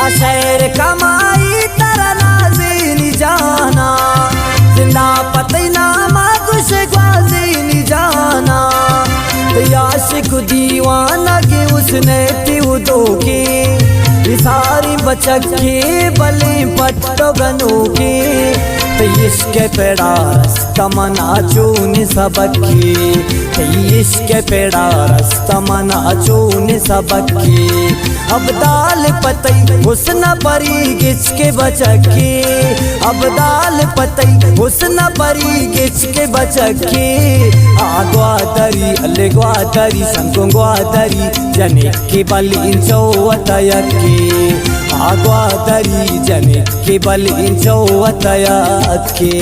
आशैर कमाई तरह नाज़ी जाना जिंदा पते नामा कुछ ग्वाजी जाना याशिक दीवाना के उसने तीव दोगे सारी बचक के बले पट्टो गनो के इश्क पेड़ा रास्ता मना चून सबकी इश्क पेड़ा रास्ता मना चून सबकी अब दाल पतई हुस्न परी गिच के बचके अब दाल पतई हुस्न परी गिच के बचके आग्वादरी अलग्वादरी संगवादरी जने के बली चौवतयके आग्वादरी जने के बली चौवतयके।